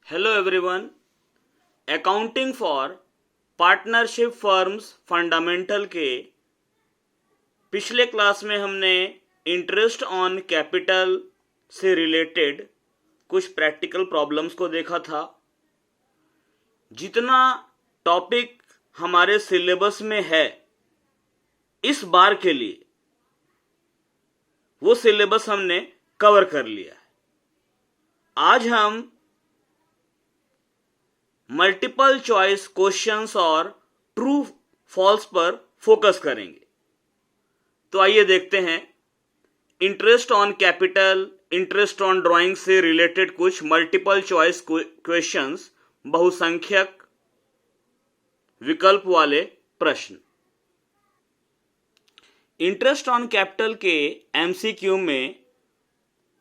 Hello everyone. Accounting for partnership firms fundamental के पिछले class में हमने इंटरेस्ट ऑन कैपिटल से रिलेटेड कुछ प्रैक्टिकल प्रॉब्लम्स को देखा था। जितना टॉपिक हमारे सिलेबस में है इस बार के लिए वो सिलेबस हमने कवर कर लिया है। आज हम मल्टीपल चॉइस क्वेश्चंस और ट्रू फॉल्स पर फोकस करेंगे। तो आइए देखते हैं interest on capital, interest on drawing से रिलेटेड कुछ मल्टीपल चॉइस क्वेश्चंस, बहुसंख्यक विकल्प वाले प्रश्न। इंटरेस्ट ऑन कैपिटल के एमसीक्यू में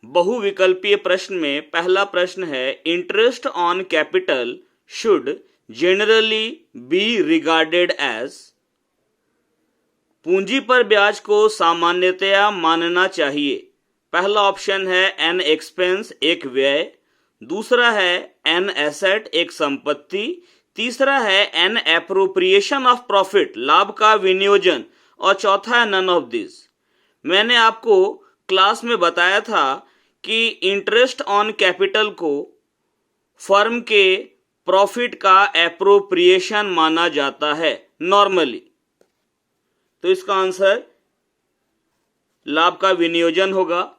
बहुविकल्पीय प्रश्न में पहला प्रश्न है, interest on capital should generally be regarded as। पूंजी पर ब्याज को सामान्यतया मानना चाहिए। पहला ऑप्शन है एन एक्सपेंस, एक व्यय। दूसरा है एन एसेट, एक संपत्ति। तीसरा है एन एप्रोप्रिएशन ऑफ प्रॉफिट, लाभ का विनियोजन। और चौथा है नन ऑफ दिस। मैंने आपको क्लास में बताया था कि इंटरेस्ट ऑन कैपिटल को फर्म के प्रॉफिट का एप्रोप्रिएशन माना जाता है नॉर्मली। तो इसका आंसर लाभ का विनियोजन होगा,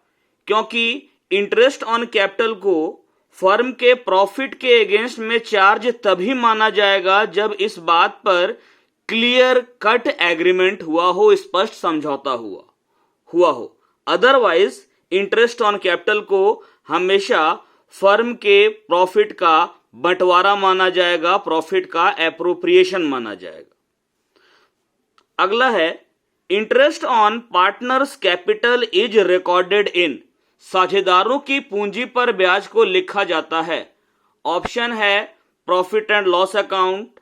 क्योंकि इंटरेस्ट ऑन कैपिटल को फर्म के प्रॉफिट के अगेंस्ट में चार्ज तभी माना जाएगा जब इस बात पर क्लियर कट एग्रीमेंट हुआ हो, स्पष्ट समझौता हुआ हो। अदरवाइज इंटरेस्ट ऑन कैपिटल को हमेशा फर्म के प्रॉफिट का बंटवारा माना जाएगा, प्रॉफिट का एप्रोप्रिएशन माना जाएगा। अगला है interest on partners capital is recorded in. साझेदारों की पूंजी पर ब्याज को लिखा जाता है। ऑप्शन है profit and loss account,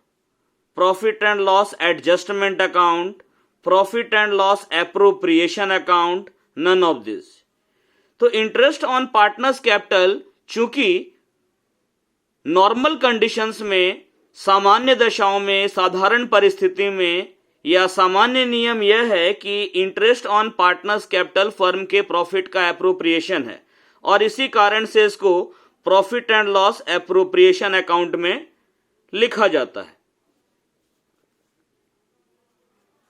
profit and loss adjustment account, profit and loss appropriation account, none of this. तो इंटरेस्ट ऑन पार्टनर्स कैपिटल चूंकि नॉर्मल कंडीशंस में, सामान्य दशाओं में, साधारण परिस्थिति में या सामान्य नियम यह है कि interest on partners capital firm के प्रॉफिट का एप्रोप्रिएशन है और इसी कारण से इसको profit and loss appropriation account में लिखा जाता है।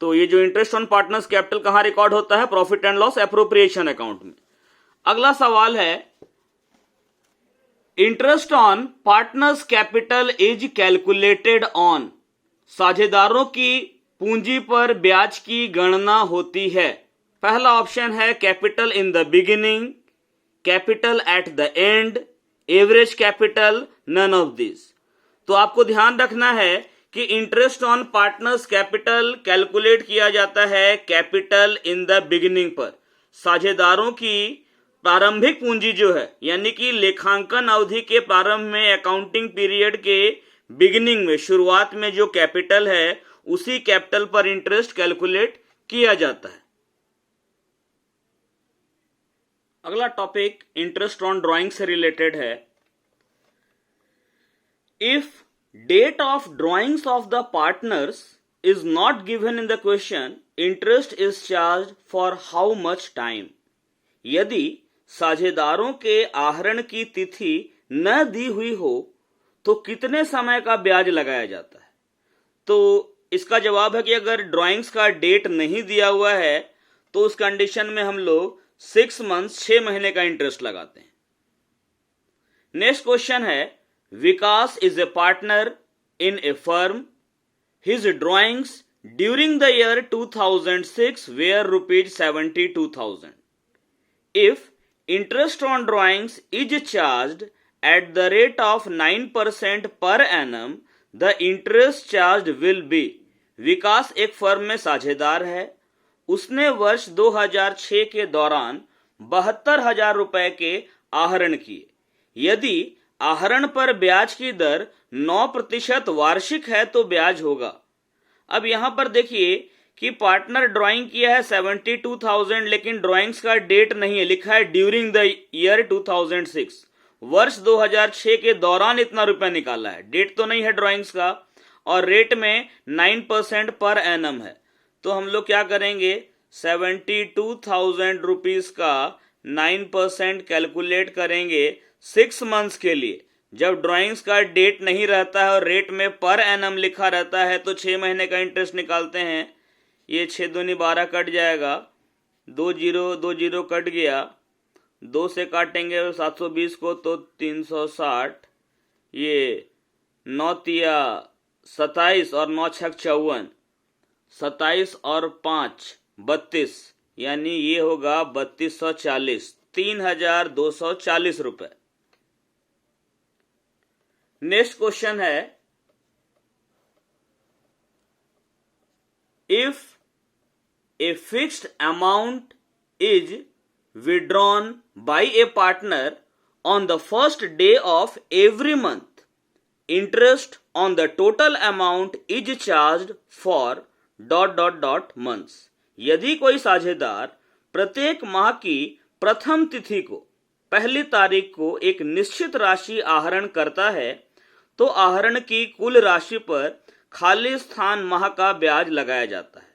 तो ये जो इंटरेस्ट ऑन पार्टनर्स कैपिटल कहां रिकॉर्ड होता है? Profit and loss appropriation account में। अगला सवाल है, interest on partners capital is calculated on. साझेदारों की पूंजी पर ब्याज की गणना होती है। पहला ऑप्शन है capital in the beginning, capital at the end, average capital, none of this. तो आपको ध्यान रखना है कि interest on partners capital calculate किया जाता है कैपिटल इन द बिगिनिंग पर। साझेदारों की प्रारंभिक पूंजी जो है, यानी कि लेखांकन अवधि के प्रारंभ में, अकाउंटिंग पीरियड के बिगिनिंग में, शुरुआत में जो कैपिटल है उसी कैपिटल पर इंटरेस्ट कैलकुलेट किया जाता है। अगला टॉपिक इंटरेस्ट ऑन ड्राइंग से रिलेटेड है। If date of drawings of the partners is not given in the question, interest is charge for how much time. यदि साझेदारों के आहरण की तिथि न दी हुई हो तो कितने समय का ब्याज लगाया जाता है? तो इसका जवाब है कि अगर ड्राइंग्स का डेट नहीं दिया हुआ है तो उस कंडीशन में हम लोग 6 मंथ्स, 6 महीने का इंटरेस्ट लगाते हैं। नेक्स्ट क्वेश्चन है, Vikas is a partner in a firm. His drawings during the year 2006 were ₹72,000। If interest on drawings is charged at the rate of 9% per annum, the interest charged will be। विकास एक firm में साझेदार है। उसने वर्ष 2006 के दौरान 72,000 रुपए के आहरण किए। यदि आहरण पर ब्याज की दर 9% वार्षिक है तो ब्याज होगा। अब यहां पर देखिए कि पार्टनर ड्राइंग किया है 72,000, लेकिन ड्राइंग्स का डेट नहीं है, लिखा है ड्यूरिंग द ईयर 2006। वर्ष 2006 के दौरान इतना रुपया निकाला है, डेट तो नहीं है ड्राइंग्स का, और रेट में 9% पर एनम है, तो हम लोग क्या करेंगे 72,000 रुपीज का 9% कैलकुलेट करेंगे 6 मंथ्स के लिए। जब ड्राइंग्स का डेट नहीं रहता है और रेट में पर एनम लिखा रहता है तो 6 महीने का इंटरेस्ट निकालते हैं। ये 6 दूनी 12 कट जाएगा, 2 जीरो कट गया, 2 से काटेंगे 720 को तो 360, ये 9 तिया 27 और 9 छक 54, 27 और 5 32, यानी ये होगा 3240, 3240 रुपए। नेक्स्ट क्वेश्चन है, if a fixed amount is withdrawn by a partner on the first day of every month, interest on the total amount is charged for ... months. यदि कोई साझेदार प्रत्येक माह की प्रथम तिथि को पहली तारीख को एक निश्चित राशि आहरण करता है तो आहरण की कुल राशि पर खाली स्थान माह का ब्याज लगाया जाता है।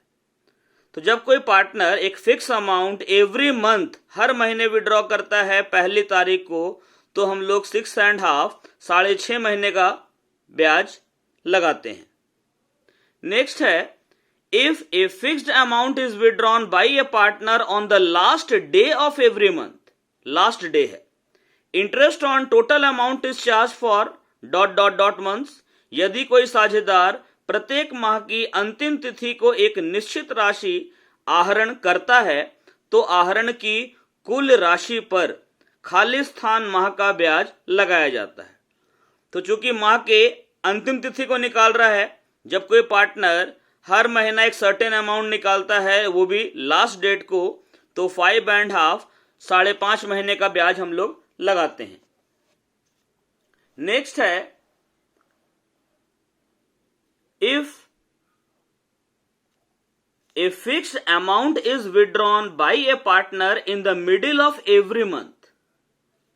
तो जब कोई पार्टनर एक फिक्स अमाउंट एवरी मंथ हर महीने विड्रॉ करता है पहली तारीख को, तो हम लोग 6.5 6.5 महीने का ब्याज लगाते हैं। नेक्स्ट है, if a fixed amount is withdrawn by a partner on the last day of every month, last day है, interest on total amount is charge for ... months. यदि कोई साझेदार प्रत्येक माह की अंतिम तिथि को एक निश्चित राशि आहरण करता है तो आहरण की कुल राशि पर खाली स्थान माह का ब्याज लगाया जाता है। तो चूंकि माह के अंतिम तिथि को निकाल रहा है, जब कोई पार्टनर हर महीना एक सर्टेन अमाउंट निकालता है वो भी लास्ट डेट को, तो 5.5 5.5 महीने का ब्याज हम लोग लगाते हैं। नेक्स्ट है, if a fixed amount is withdrawn by a partner in the middle of every month,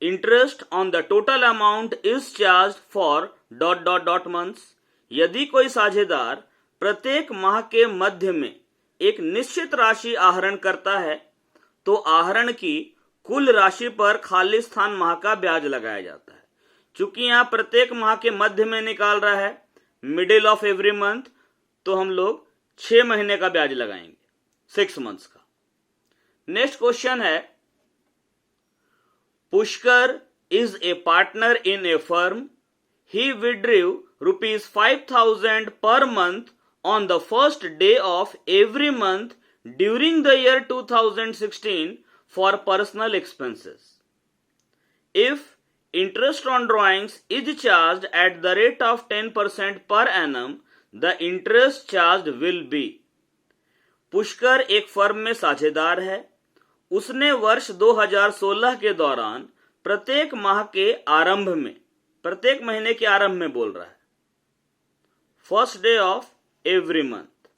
interest on the total amount is charged for ... months. यदि कोई साझेदार प्रत्येक माह के मध्य में एक निश्चित राशि आहरण करता है तो आहरण की कुल राशि पर खाली स्थान माह का ब्याज लगाया जाता है। चूंकि यहां प्रत्येक माह के मध्य में निकाल रहा है, मिडिल ऑफ एवरी मंथ, तो हम लोग 6 महीने का ब्याज लगाएंगे, 6 मंथ्स का। नेक्स्ट क्वेश्चन है, Pushkar is a partner in a firm, he withdrew ₹5,000 per month on the first day of every month during the year 2016 for personal expenses. If interest on drawings is charged at the rate of 10% per annum, the interest charged will be. Pushkar एक firm में साझेदार है, उसने वर्ष 2016 के दौरान प्रत्येक माह के आरंभ में, प्रत्येक महीने के आरंभ में बोल रहा है, first day of every month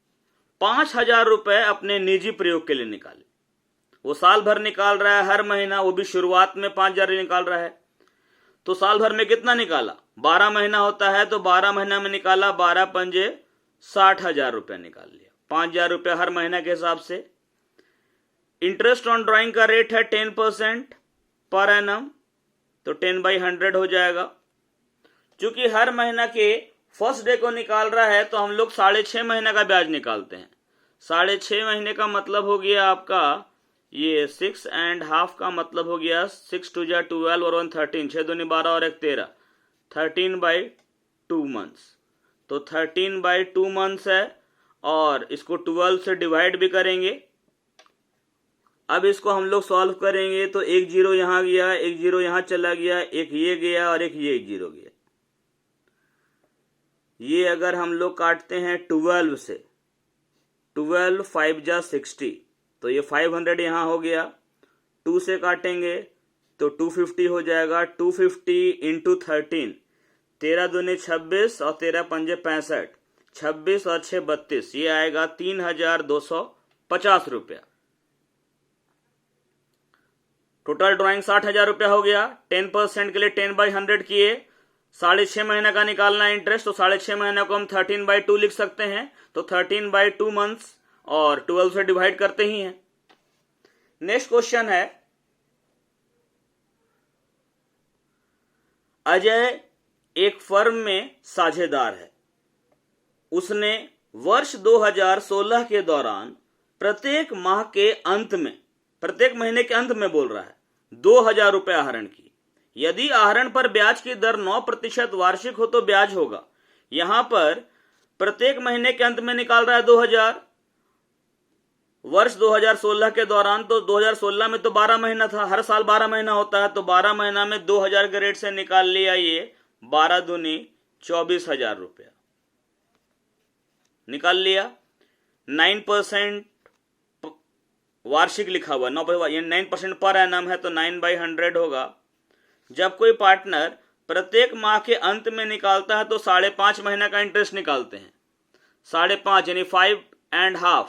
5,000 रुपए अपने निजी प्रयोग के लिए निकाले। वो साल भर निकाल रहा है, हर महीना, वो भी शुरुआत में 5,000 निकाल रहा है, तो साल भर में कितना निकाला, 12 महीना होता है तो 12 महीना में निकाला, 12 पंजे 60,000 रुपया निकाल लिया, 5,000 रुपया हर महीना के हिसाब से। इंटरेस्ट ऑन ड्राइंग का रेट है 10% पर एनम, तो 10/100 हो जाएगा। चूंकि हर महीना के फर्स्ट डे को निकाल रहा है तो हम लोग 6.5 महीने का ब्याज निकालते हैं। 6.5 महीने का मतलब हो गया आपका ये 6.5 का मतलब हो गया 6 2 12 और 1 13, 6 दूनी 12 और 1 13, 13/2 मंथ्स। तो 13/2 मंथ्स है और इसको 12 से डिवाइड भी करेंगे। अब इसको हम लोग सॉल्व करेंगे तो 1 0 यहां गया, 1 0 यहां चला गया, एक ये गया और एक ये 1 0 गया। ये अगर हम लोग काटते हैं 12 से, 12 5 जा 60, तो ये 500 यहां हो गया। 2 से काटेंगे तो 250 हो जाएगा। 250 इंटू 13, 13 दूनी 26 और 13 पंजे 65, 26 और 6 32, ये आएगा 3,250 रुपया। टोटल ड्राइंग 60,000 रुपया हो गया। 10% के लिए 10/100 किए, 6.5 महीने का निकालना है इंटरेस्ट, तो 6.5 महीने को हम 13/2 लिख सकते हैं, तो 13/2 मंथ्स और 12 से डिवाइड करते ही हैं। नेक्स्ट क्वेश्चन है, अजय एक फर्म में साझेदार है। उसने वर्ष 2016 के दौरान प्रत्येक माह के अंत में, प्रत्येक महीने के अंत में बोल रहा है, 2,000 रुपए आहरण की। यदि आहरण पर ब्याज की दर 9% वार्षिक हो तो ब्याज होगा। यहां पर प्रत्येक महीने के अंत में निकाल रहा है 2,000, वर्ष 2016 के दौरान, तो 2016 में तो 12 महीना था, हर साल 12 महीना होता है, तो 12 महीना में 2,000 के रेट से निकाल लिया, ये 12 दूनी 24,000 रुपया निकाल लिया। 9% वार्षिक लिखा हुआ, 9% पर एनम है, तो 9/100 होगा। जब कोई पार्टनर प्रत्येक माह के अंत में निकालता है तो 5.5 महीने का इंटरेस्ट निकालते हैं। 5.5 यानी 5.5,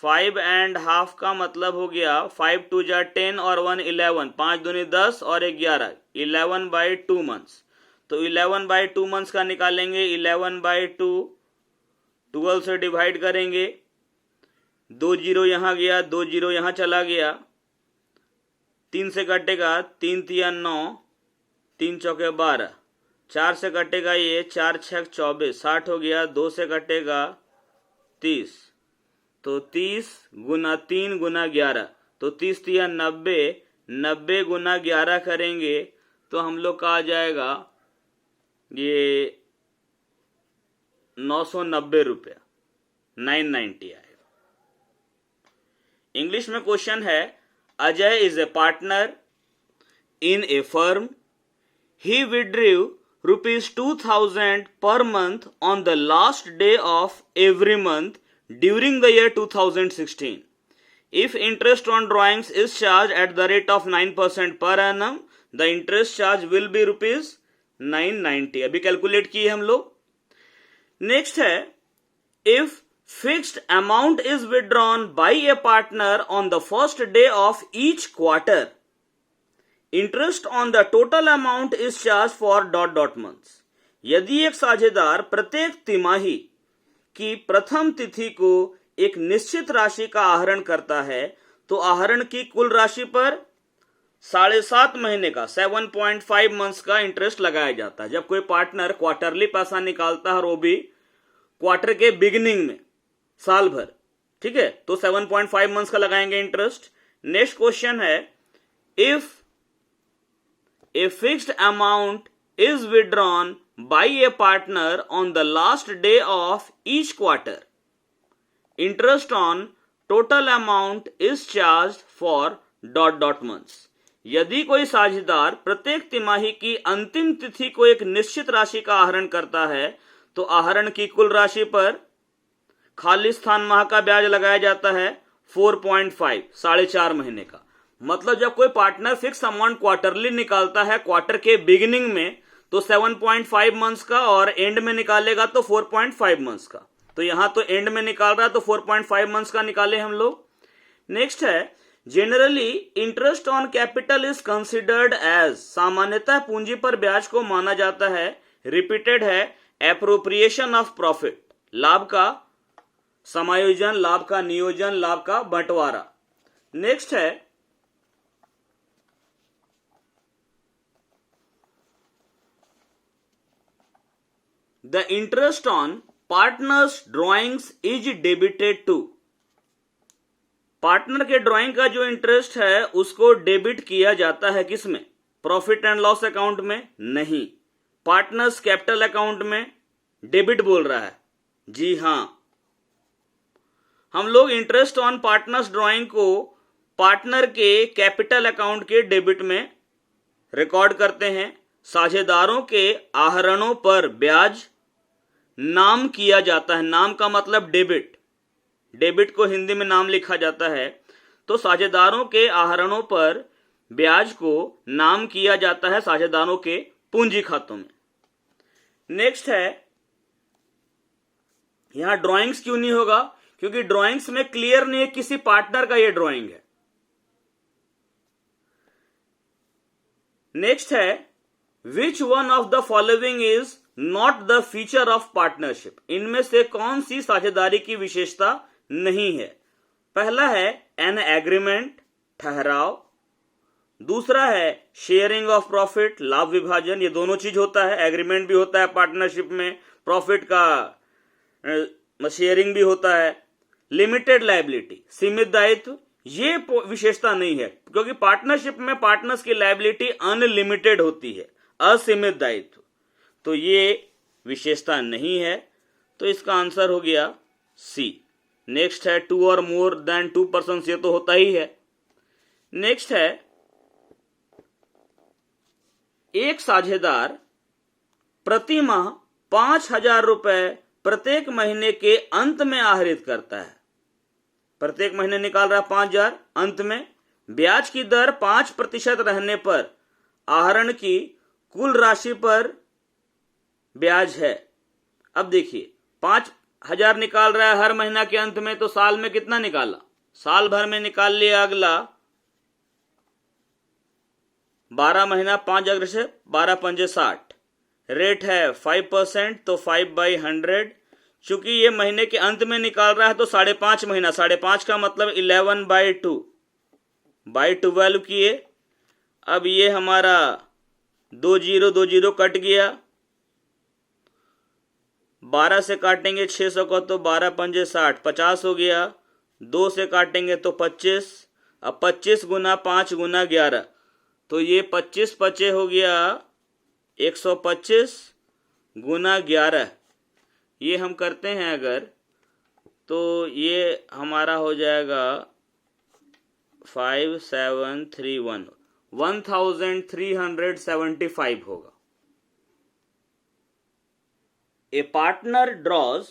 5.5 का मतलब हो गया 5 2 जा 10 और 1 11, 5 दूनी 10 और 11, 11/2 मंथ्स। तो 11/2 मंथ्स का निकालेंगे, 11/2 12 से डिवाइड करेंगे, 2 जीरो यहां गया, 2 जीरो यहां चला गया, 3 से कटेगा, 3 तिया 9, 3 चौके 12, 4 से कटेगा ये, 4 6 24, 60 हो गया, 2 से कटेगा 30, तो 30 गुना 3 गुना 11, तो 30 तिया 90, 90 गुना 11 करेंगे तो हम लोग का आ जाएगा ये 990 रुपया, 990 आएगा। इंग्लिश में क्वेश्चन है, Ajay is a partner in a firm. He withdrew ₹2,000 per month on the last day of every month during the year 2016. If interest on drawings is charged at the rate of 9% per annum, the interest charge will be ₹990. अभी calculate किए हम लोग। Next है, if fixed amount is withdrawn by a partner on the first day of each quarter, interest on the total amount is charged for ... months. यदि एक साझेदार प्रत्येक तिमाही की प्रथम तिथि को एक निश्चित राशि का आहरण करता है तो आहरण की कुल राशि पर 7.5 महीने का 7.5 मंथ्स का इंटरेस्ट लगाया जाता है। जब कोई पार्टनर क्वार्टरली पैसा निकालता है और वो भी क्वार्टर के बिगिनिंग में, साल भर, ठीक है, तो 7.5 मंथ्स का लगाएंगे इंटरेस्ट। नेक्स्ट क्वेश्चन है, if a fixed amount is withdrawn by a partner on the last day of each quarter, interest on total amount is charged for ... months. यदि कोई साझेदार प्रत्येक तिमाही की अंतिम तिथि को एक निश्चित राशि का आहरण करता है तो आहरण की कुल राशि पर खाली स्थान माह का ब्याज लगाया जाता है 4.5, 4.5 महीने का। मतलब जब कोई पार्टनर फिक्स अमाउंट क्वार्टरली निकालता है क्वार्टर के बिगिनिंग में तो 7.5 मंथ्स का, और एंड में निकालेगा तो 4.5 मंथ्स का। तो यहां तो एंड में निकाल रहा है तो 4.5 मंथ्स का निकाले हम लोग। नेक्स्ट है, generally interest on capital is considered as, सामान्यतः पूंजी पर ब्याज को माना जाता है, रिपीटेड है, एप्रोप्रिएशन ऑफ प्रॉफिट, लाभ का समायोजन, लाभ का नियोजन, लाभ का बंटवारा। नेक्स्ट है, the interest on partners drawings is debited to, partner के ड्राइंग का जो इंटरेस्ट है उसको डेबिट किया जाता है, किसमें? प्रॉफिट एंड लॉस अकाउंट में नहीं, पार्टनर्स कैपिटल अकाउंट में डेबिट बोल रहा है। जी हां, हम लोग इंटरेस्ट ऑन पार्टनर्स ड्राइंग को पार्टनर के कैपिटल अकाउंट के डेबिट में रिकॉर्ड करते हैं। साझेदारों के आहरणों पर ब्याज नाम किया जाता है, नाम का मतलब डेबिट, डेबिट को हिंदी में नाम लिखा जाता है, तो साझेदारों के आहरणों पर ब्याज को नाम किया जाता है साझेदारों के पूंजी खातों में। नेक्स्ट है, यहां ड्राइंग्स क्यों नहीं होगा? क्योंकि ड्राइंग्स में क्लियर नहीं है किसी पार्टनर का ये ड्राइंग है। नेक्स्ट है which one of the following is not the feature of partnership. इनमें से कौन सी साझेदारी की विशेषता नहीं है। पहला है एन एग्रीमेंट, ठहराव। दूसरा है शेयरिंग ऑफ प्रॉफिट, लाभ विभाजन। ये दोनों चीज होता है, एग्रीमेंट भी होता है पार्टनरशिप में, प्रॉफिट का शेयरिंग भी होता है। लिमिटेड लायबिलिटी, सीमित दायित्व, ये विशेषता नहीं है क्योंकि पार्टनरशिप में पार्टनर्स की लायबिलिटी अनलिमिटेड होती है, असीमित दायित्व, तो ये विशेषता नहीं है। तो इसका आंसर हो गया सी। नेक्स्ट है टू और मोर देन 2 पर्सन, ये तो होता ही है। नेक्स्ट है एक साझेदार प्रति माह 5,000 रुपए प्रत्येक महीने के अंत में आहरित करता है। प्रत्येक महीने निकाल रहा 5,000, अंत में ब्याज की दर 5% रहने पर आहरण की कुल राशि पर ब्याज है। अब देखिए 5,000 निकाल रहा है हर महीना के अंत में, तो साल में कितना निकाला, साल भर में निकाल लिया। अगला 12 महीना 5,000 से 12 पंजे 60, रेट है 5%, तो 5/100। चूंकि ये महीने के अंत में निकाल रहा है तो 5.5 महीना, 5.5 का मतलब 11/2 बाई 12 किए। अब ये हमारा 2 0 कट गया, 12 से काटेंगे 600 को तो 12 पंजे 60, 50 हो गया। 2 से काटेंगे तो 25, अब 25 गुना 5 गुना 11, तो ये 25 पचे हो गया 125 गुना 11। ये हम करते हैं अगर, तो ये हमारा हो जाएगा 5731, 1375 होगा। A partner draws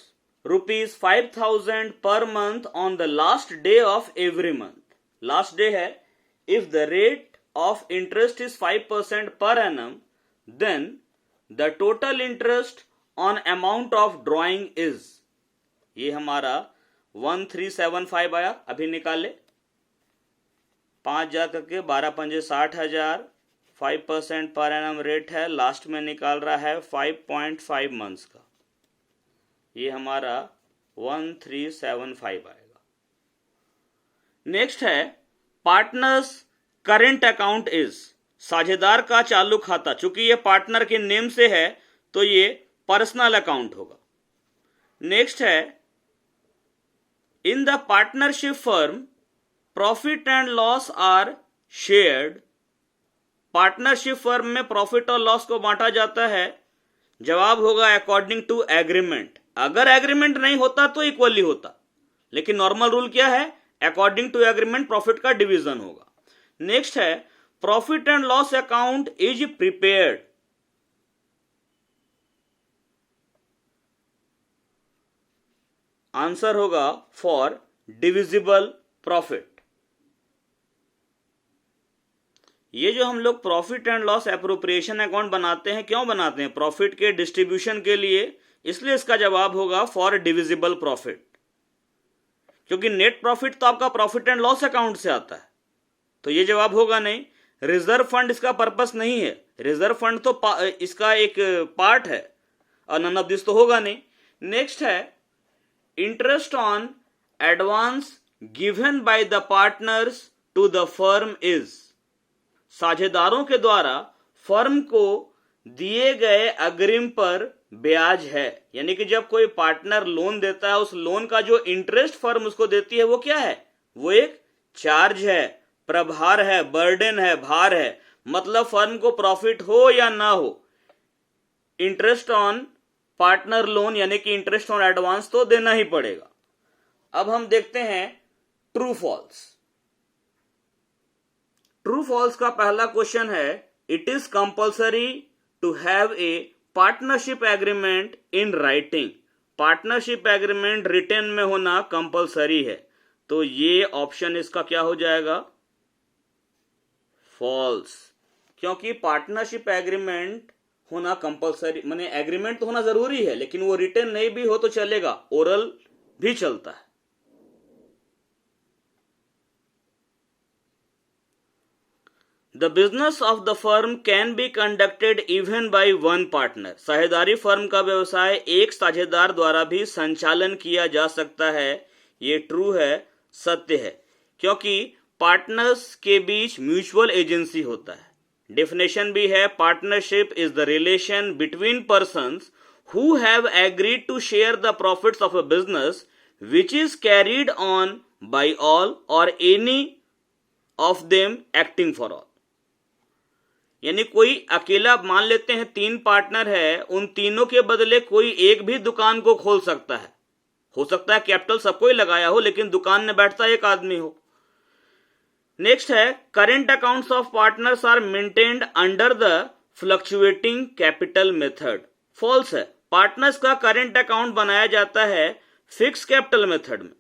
₹5,000 per month on the last day of every month. Last day है, if the rate of interest is 5% per annum, then the total interest on amount of drawing is, ये हमारा 1375 आया, अभी निकाले 5,000 करके 12 पंजे 60,000, 5% per annum rate है, last में निकाल रहा है 5.5 मंथ्स का, ये हमारा 1375 आएगा। नेक्स्ट है पार्टनर्स करेंट अकाउंट इज, साझेदार का चालू खाता, चूंकि ये पार्टनर के नेम से है तो ये पर्सनल अकाउंट होगा। नेक्स्ट है in the partnership firm profit and loss are shared, partnership firm में प्रॉफिट और लॉस को बांटा जाता है। जवाब होगा अकॉर्डिंग टू एग्रीमेंट। अगर एग्रीमेंट नहीं होता तो इक्वली होता, लेकिन नॉर्मल रूल क्या है, अकॉर्डिंग टू एग्रीमेंट प्रॉफिट का डिवीजन होगा। नेक्स्ट है profit and loss account is prepared, answer होगा फॉर डिविजिबल प्रॉफिट। ये जो हम लोग profit and loss appropriation account बनाते हैं, क्यों बनाते हैं, प्रॉफिट के डिस्ट्रीब्यूशन के लिए, इसलिए इसका जवाब होगा फॉर डिविजिबल प्रॉफिट, क्योंकि नेट प्रॉफिट तो आपका प्रॉफिट एंड लॉस अकाउंट से आता है, तो ये जवाब होगा नहीं। रिजर्व फंड इसका पर्पस नहीं है, रिजर्व फंड तो इसका एक पार्ट है, और नन ऑफ दिस तो होगा नहीं। नेक्स्ट है interest on advance given by the partners to the firm is, साझेदारों के द्वारा फर्म को दिए गए अग्रिम पर ब्याज है। यानी कि जब कोई पार्टनर लोन देता है, उस लोन का जो इंटरेस्ट फर्म उसको देती है वो क्या है, वो एक चार्ज है, प्रभार है, बर्डन है, भार है। मतलब फर्म को प्रॉफिट हो या ना हो, इंटरेस्ट ऑन पार्टनर लोन यानी कि इंटरेस्ट ऑन एडवांस तो देना ही पड़ेगा। अब हम देखते हैं ट्रू फॉल्स। ट्रू फॉल्स का पहला क्वेश्चन है it is compulsory to have a partnership agreement in writing, partnership agreement written में होना कंपल्सरी है, तो ये ऑप्शन इसका क्या हो जाएगा, फॉल्स। क्योंकि पार्टनरशिप एग्रीमेंट होना कंपल्सरी, माने एग्रीमेंट तो होना जरूरी है, लेकिन वो रिटन नहीं भी हो तो चलेगा, ओरल भी चलता है। The business of the firm can be conducted even by one partner. साझेदारी फर्म का व्यवसाय एक साझेदार द्वारा भी संचालन किया जा सकता है। ये ट्रू है, सत्य है, क्योंकि पार्टनर्स के बीच म्यूचुअल एजेंसी होता है। डेफिनेशन भी है, partnership is the relation between persons who have agreed to share the profits of a business which is carried on by all or any of them acting for all। यानी कोई अकेला, मान लेते हैं 3 पार्टनर है, उन तीनों के बदले कोई एक भी दुकान को खोल सकता है। हो सकता है कैपिटल सबको ही लगाया हो, लेकिन दुकान में बैठता एक आदमी हो। नेक्स्ट है, current accounts of partners are maintained under the fluctuating capital method. False है, पार्टनर्स का करेंट अकाउंट बनाया जाता है फिक्स कैपिटल मेथड में।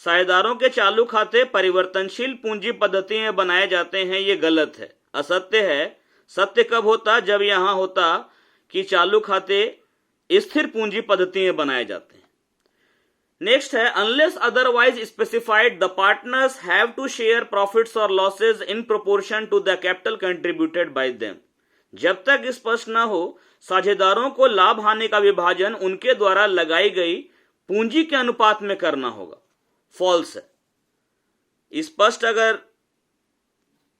साझेदारों के चालू खाते परिवर्तनशील पूंजी पद्धति में बनाए जाते हैं, ये गलत है, असत्य है। सत्य कब होता? जब यहां होता कि चालू खाते स्थिर पूंजी पद्धति में बनाए जाते हैं। नेक्स्ट है, unless otherwise specified the partners have to share profits और losses in proportion to the capital contributed by them. जब तक स्पष्ट न हो, साझेदारों को लाभ हानि का विभाजन उनके द्वारा लगाई गई पूंजी के अनुपात में करना होगा। फॉल्स है, स्पष्ट अगर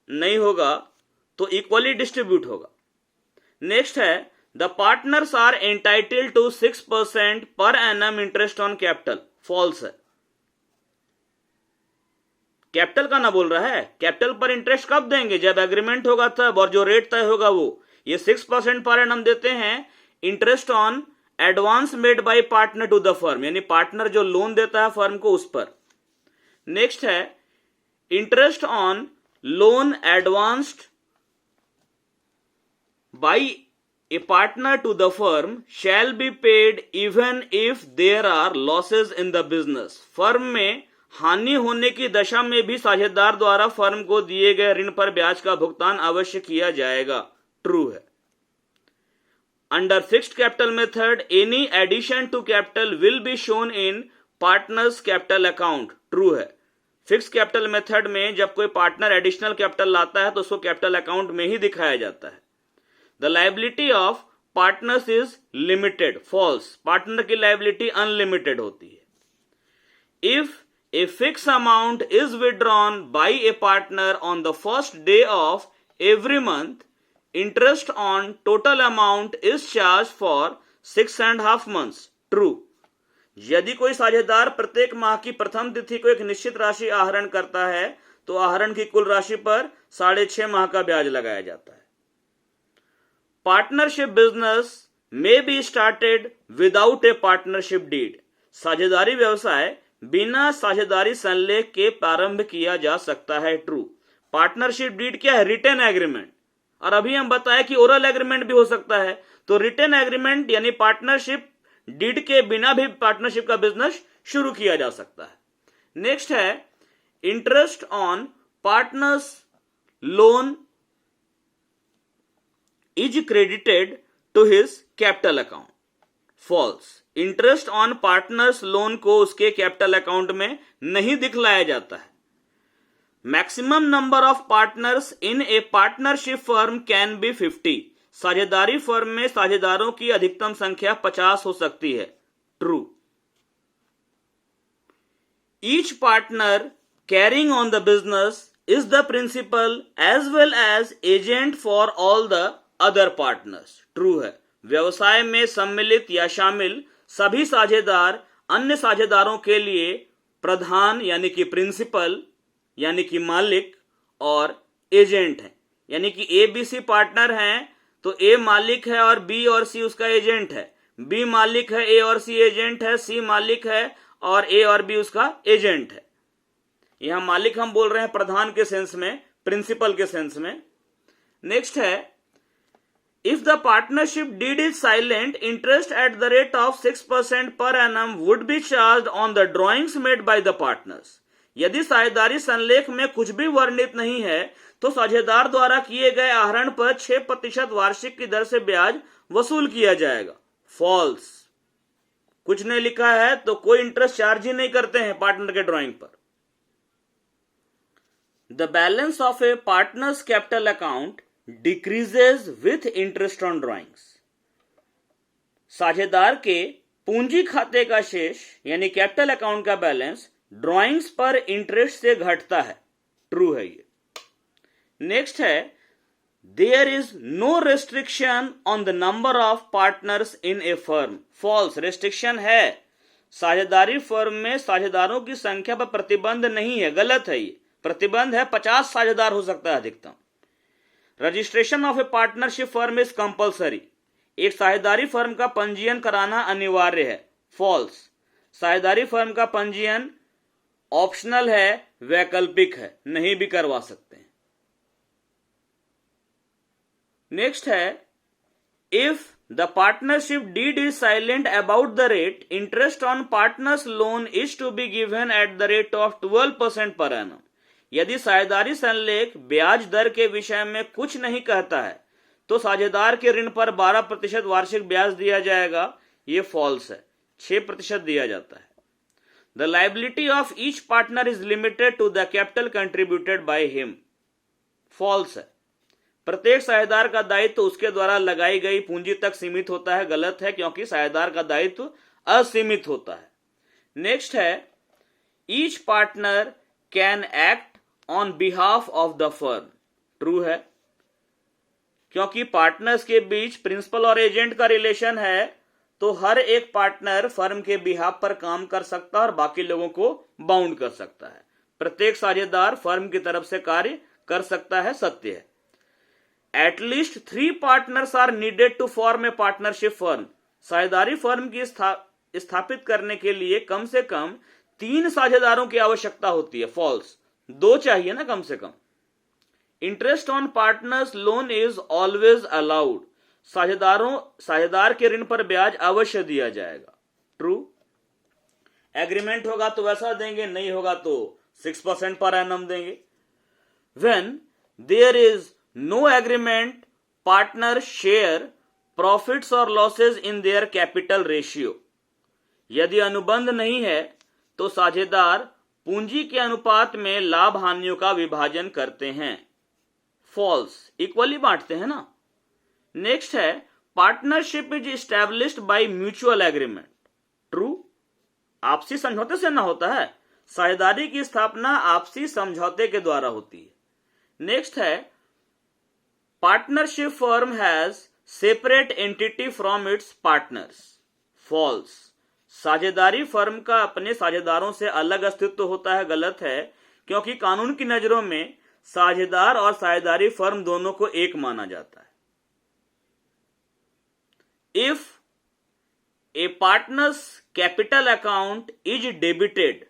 नहीं होगा तो इक्वली डिस्ट्रीब्यूट होगा। नेक्स्ट है, the partners are entitled to 6% per annum interest on capital. False है, कैपिटल का ना बोल रहा है, कैपिटल पर इंटरेस्ट कब देंगे? जब एग्रीमेंट होगा तब, और जो रेट तय होगा वो। ये 6% पर एनम देते हैं interest on advance made by partner to the firm, यानी पार्टनर जो लोन देता है फर्म को उस पर। नेक्स्ट है, interest on loan advanced by a partner to the firm shall be paid even if there are losses in the business. Firm में हानि होने की दशा में भी साझेदार द्वारा फर्म को दिए गए ऋण पर ब्याज का भुगतान अवश्य किया जाएगा। ट्रू है। Under fixed capital method any addition to capital will be shown in partners capital account. True है। फिक्स्ड कैपिटल मेथड में जब कोई पार्टनर एडिशनल कैपिटल लाता है तो उसको कैपिटल अकाउंट में ही दिखाया जाता है। The liability of partners is limited. False, partner की लायबिलिटी अनलिमिटेड होती है। If a fixed amount is withdrawn by a partner on the first day of every month, interest on total amount is charged for 6.5 months. True. यदि कोई साझेदार प्रत्येक माह की प्रथम तिथि को एक निश्चित राशि आहरण करता है तो आहरण की कुल राशि पर 6.5 माह का ब्याज लगाया जाता है। Partnership business may be started without a partnership deed. साझेदारी व्यवसाय बिना साझेदारी संलेख के प्रारंभ किया जा सकता है। ट्रू। पार्टनरशिप डीड क्या है? Written agreement. और अभी हम बताए कि ओरल एग्रीमेंट भी हो सकता है, तो रिटेन एग्रीमेंट यानी पार्टनरशिप डीड के बिना भी पार्टनरशिप का बिजनेस शुरू किया जा सकता है। नेक्स्ट है, interest on partners loan is credited to his capital account. False, interest on partners loan को उसके कैपिटल अकाउंट में नहीं दिखलाया जाता है। Maximum number of partners in a partnership firm can be 50। साझेदारी फर्म में साझेदारों की अधिकतम संख्या 50 हो सकती है। True. Each partner carrying on the business is the principal as well as agent for all the other partners. True है। व्यवसाय में सम्मिलित या शामिल सभी साझेदार अन्य साझेदारों के लिए प्रधान यानी कि प्रिंसिपल यानी कि मालिक और एजेंट है। यानी कि ए बी सी पार्टनर हैं तो ए मालिक है और बी और सी उसका एजेंट है। बी मालिक है, ए और सी एजेंट है, सी मालिक है और ए और बी उसका एजेंट है। यहां मालिक हम बोल रहे हैं प्रधान के सेंस में, प्रिंसिपल के सेंस में। नेक्स्ट है, if the partnership deed is silent, interest at the rate of 6% per annum would be charged on the drawings made by the partners. यदि साझेदारी संलेख में कुछ भी वर्णित नहीं है तो साझेदार द्वारा किए गए आहरण पर 6% वार्षिक की दर से ब्याज वसूल किया जाएगा। फॉल्स, कुछ नहीं लिखा है तो कोई इंटरेस्ट चार्ज ही नहीं करते हैं पार्टनर के ड्राइंग पर। The balance of a partners capital account decreases with interest on drawings. साझेदार के पूंजी खाते का शेष यानी कैपिटल अकाउंट का बैलेंस ड्रॉइंग्स पर इंटरेस्ट से घटता है। ट्रू है ये। नेक्स्ट है, there is no restriction on the number of partners in a firm. False. Restriction है, साझेदारी फर्म में साझेदारों की संख्या पर प्रतिबंध नहीं है। गलत है ये। प्रतिबंध है 50 साझेदार हो सकता है अधिकतम। Registration of A partnership firm is compulsory. एक साझेदारी फर्म का पंजीयन कराना अनिवार्य है। फॉल्स। साझेदारी फर्म का पंजीयन ऑप्शनल है, वैकल्पिक है, नहीं भी करवा सकते हैं। नेक्स्ट है, if the partnership deed is silent about the rate, interest on partners loan is to be given at the rate of 12% per annum. यदि साझेदारी संलेख ब्याज दर के विषय में कुछ नहीं कहता है तो साझेदार के ऋण पर 12% वार्षिक ब्याज दिया जाएगा। ये फॉल्स है, 6% दिया जाता है। The liability of each partner is limited to the capital contributed by him. False है, प्रत्येक साझेदार का दायित्व उसके द्वारा लगाई गई पूंजी तक सीमित होता है। गलत है, क्योंकि साझेदार का दायित्व असीमित होता है। नेक्स्ट है, each partner can act on behalf of the firm. True है, क्योंकि पार्टनर्स के बीच प्रिंसिपल और एजेंट का रिलेशन है, तो हर एक पार्टनर फर्म के बिहाफ पर काम कर सकता है और बाकी लोगों को बाउंड कर सकता है। प्रत्येक साझेदार फर्म की तरफ से कार्य कर सकता है। सत्य है। At least 3 partners are needed to form a partnership firm. साझेदारी फर्म की स्थापित करने के लिए कम से कम 3 साझेदारों की आवश्यकता होती है। फॉल्स। 2 चाहिए ना कम से कम। Interest on partners loan is always allowed. साझेदार के ऋण पर ब्याज अवश्य दिया जाएगा। ट्रू। एग्रीमेंट होगा तो वैसा देंगे, नहीं होगा तो 6% पर एनम देंगे। When there is no agreement, partner share profits और losses in their capital ratio. यदि अनुबंध नहीं है तो साझेदार पूंजी के अनुपात में लाभ हानियों का विभाजन करते हैं। फॉल्स। इक्वली बांटते हैं ना। नेक्स्ट है, partnership is established by mutual agreement. True. आपसी समझौते से ना होता है। साझेदारी की स्थापना आपसी समझौते के द्वारा होती है। नेक्स्ट है, partnership firm has separate entity from its partners. False. साझेदारी फर्म का अपने साझेदारों से अलग अस्तित्व होता है। गलत है, क्योंकि कानून की नजरों में साझेदार और साझेदारी फर्म दोनों को एक माना जाता है। If A partners capital account is debited,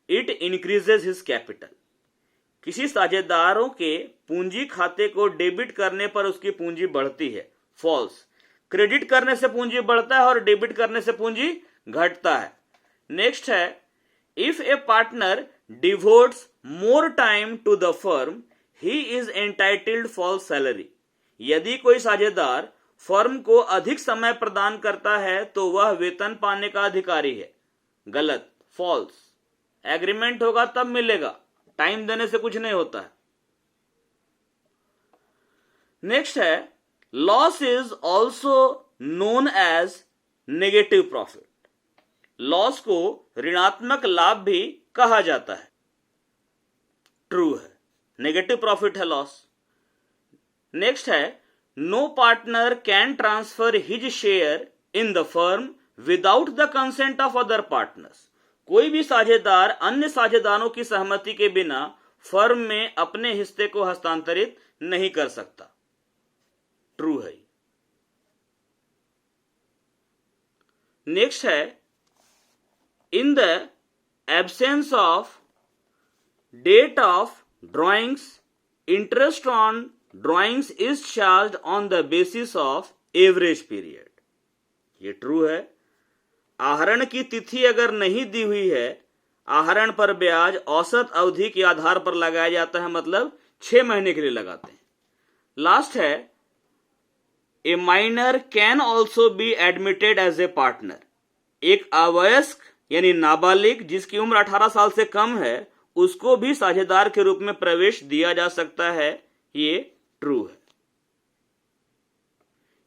it increases his capital. किसी साझेदारों के पूंजी खाते को डेबिट करने पर उसकी पूंजी बढ़ती है। फॉल्स। क्रेडिट करने से पूंजी बढ़ता है और डेबिट करने से पूंजी घटता है। नेक्स्ट है, if a partner devotes more time to the firm, he is entitled for salary. यदि कोई साझेदार फर्म को अधिक समय प्रदान करता है तो वह वेतन पाने का अधिकारी है। गलत। फॉल्स। एग्रीमेंट होगा तब मिलेगा, टाइम देने से कुछ नहीं होता है। नेक्स्ट है, loss is also known as negative profit. Loss को ऋणात्मक लाभ भी कहा जाता है। ट्रू है, नेगेटिव प्रॉफिट है लॉस। नेक्स्ट है, no partner can transfer his share in the firm without the consent of other partners. कोई भी साझेदार अन्य साझेदारों की सहमति के बिना फर्म में अपने हिस्से को हस्तांतरित नहीं कर सकता। ट्रू है। नेक्स्ट है, in the absence of date of drawings, interest on drawings is charged on the basis of average period. ये ट्रू है। आहरण की तिथि अगर नहीं दी हुई है, आहरण पर ब्याज औसत अवधि के आधार पर लगाया जाता है, मतलब 6 महीने के लिए लगाते हैं। लास्ट है, a minor can also be admitted as a partner. एक अवयस्क यानी नाबालिग जिसकी उम्र 18 साल से कम है, उसको भी साझेदार के रूप में प्रवेश दिया जा सकता है, ये ट्रू है।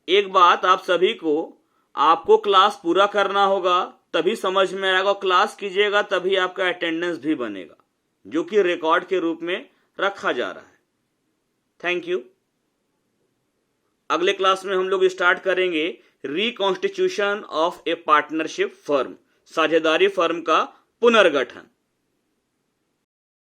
एक बात आप सभी को, आपको क्लास पूरा करना होगा, तभी समझ में आएगा। क्लास कीजिएगा तभी आपका अटेंडेंस भी बनेगा, जो कि रिकॉर्ड के रूप में रखा जा रहा है। Thank you. अगले क्लास में हम लोग स्टार्ट करेंगे reconstitution of A partnership firm, साझेदारी फर्म का पुनर्गठन।